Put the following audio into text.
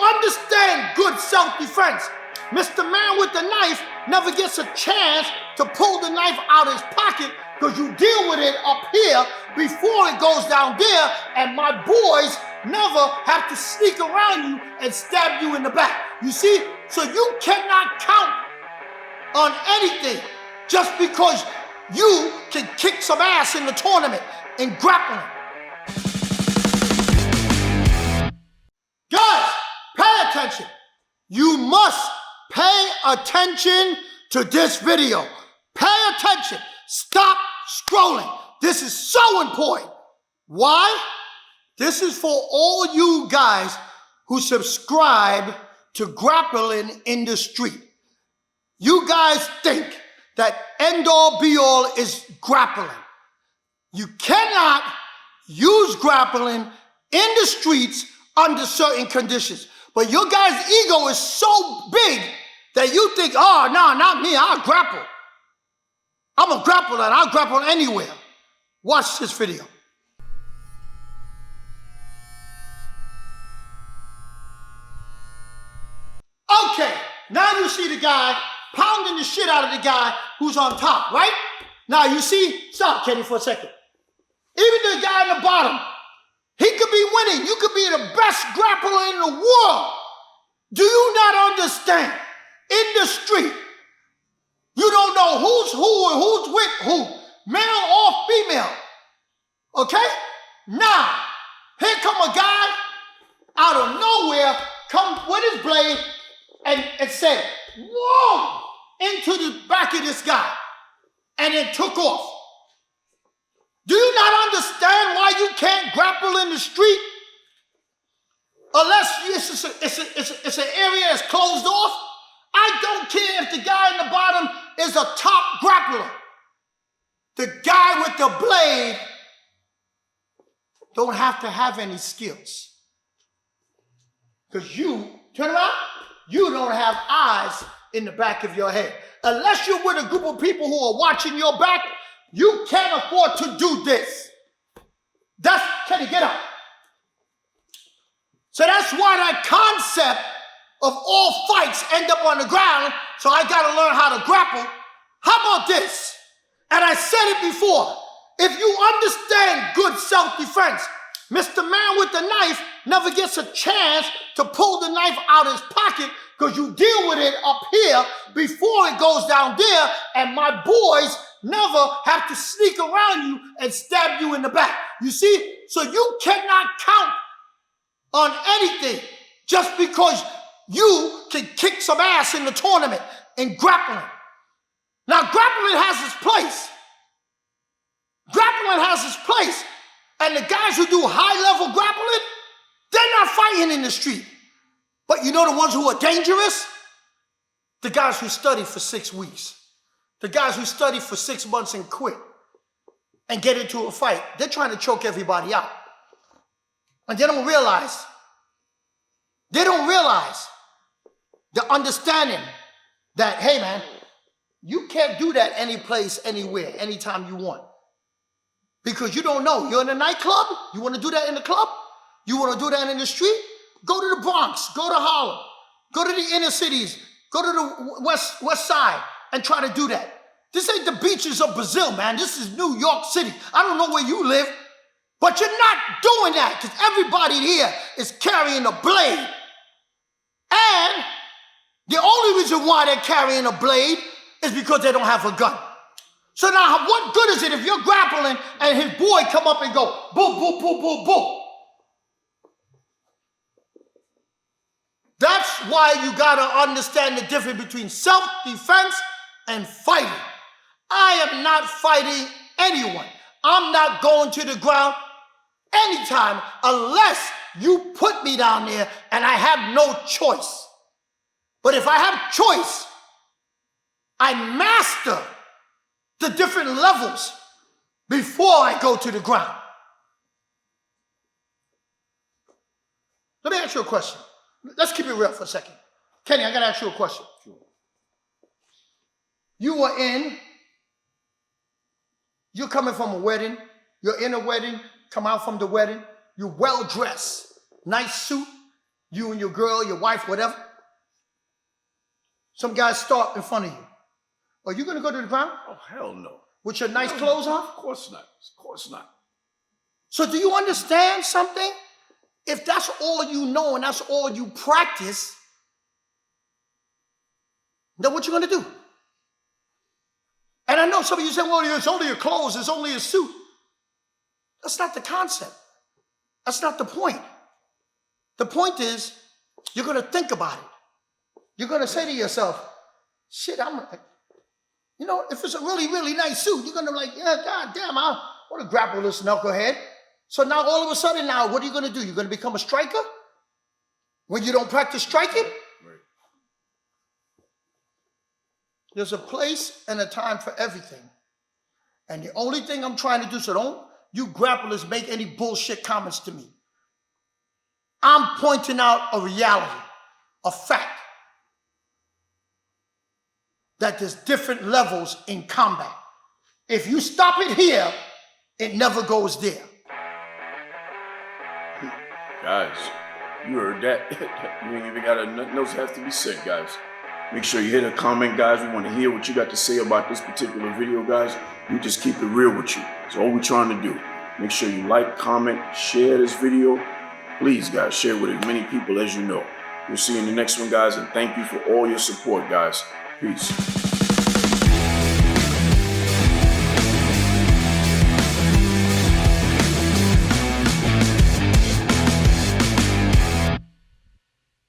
understand good self-defense, Mr. Man with the knife never gets a chance to pull the knife out of his pocket because you deal with it up here before it goes down there, and my boys never have to sneak around you and stab you in the back. You see? So you cannot count on anything just because you can kick some ass in the tournament in grappling. Guys, pay attention. You must pay attention to this video. Pay attention. Stop scrolling. This is so important. Why? This is for all you guys who subscribe to Grappling in the Street. You guys think that end-all be-all is grappling. You cannot use grappling in the streets under certain conditions. But your guys' ego is so big that you think, oh, no, not me, I'll grapple. I'm a grappler and I'll grapple anywhere. Watch this video. Okay, now you see the guy pounding the shit out of the guy who's on top, right? Now you see, stop Kenny for a second. Even the guy in the bottom, he could be winning. You could be the best grappler in the world. Do you not understand? In the street, you don't know who's who and who's with who, male or female. Okay? Now, here come a guy out of nowhere, come with his blade and said, whoa, into the back of this guy, and then took off. Do you not understand why you can't grapple in the street? Unless it's an area that's closed off. I don't care if the guy in the bottom is a top grappler. The guy with the blade don't have to have any skills. Because you, turn around, you don't have eyes in the back of your head. Unless you're with a group of people who are watching your back, you can't afford to do this. Can you get up? So that's why that concept of all fights end up on the ground, so I gotta learn how to grapple. How about this? And I said it before, if you understand good self-defense, Mr. Man with the knife never gets a chance to pull the knife out of his pocket because you deal with it up here before it goes down there, and my boys never have to sneak around you and stab you in the back. You see? So you cannot count on anything just because you can kick some ass in the tournament in grappling. Now, grappling has its place. Grappling has its place. And the guys who do high-level grappling, they're not fighting in the street. But you know the ones who are dangerous? The guys who study for 6 weeks. The guys who study for 6 months and quit and get into a fight. They're trying to choke everybody out. And they don't realize the understanding that, hey man, you can't do that any place, anywhere, anytime you want. Because you don't know. You're in a nightclub? You want to do that in the club? You want to do that in the street? Go to the Bronx, go to Harlem, go to the inner cities, go to the west side and try to do that. This ain't the beaches of Brazil, man. This is New York City. I don't know where you live, but you're not doing that because everybody here is carrying a blade. And the only reason why they're carrying a blade is because they don't have a gun. So now what good is it if you're grappling and his boy come up and go, boom, boom, boom, boom, boom? That's why you gotta understand the difference between self-defense and fighting. I am not fighting anyone. I'm not going to the ground anytime unless you put me down there and I have no choice. But if I have choice, I master the different levels before I go to the ground. Let me ask you a question. Let's keep it real for a second. Kenny, I gotta ask you a question. You're coming from a wedding, you're in a wedding, come out from the wedding, you're well dressed, nice suit, you and your girl, your wife, whatever. Some guys start in front of you. Are you going to go to the ground? Oh, hell no. With your nice clothes on? Of course not. Of course not. So do you understand something? If that's all you know and that's all you practice, then what you going to do? And I know some of you say, well, it's only your clothes, it's only a suit. That's not the concept. That's not the point. The point is, you're going to think about it. You're going to say to yourself, shit, if it's a really, really nice suit, you're going to be like, yeah, God damn, I want to grapple this knucklehead. So now all of a sudden now, what are you going to do? You're going to become a striker? When you don't practice striking? Right. There's a place and a time for everything. And the only thing I'm trying to do, so don't you grapplers make any bullshit comments to me. I'm pointing out a reality, a fact, that there's different levels in combat. If you stop it here, it never goes there. Guys, you heard that. You ain't even got nothing else has to be said, guys. Make sure you hit a comment, guys. We want to hear what you got to say about this particular video, guys. We just keep it real with you. That's all we're trying to do. Make sure you like, comment, share this video. Please, guys, share with as many people as you know. We'll see you in the next one, guys, and thank you for all your support, guys. Peace.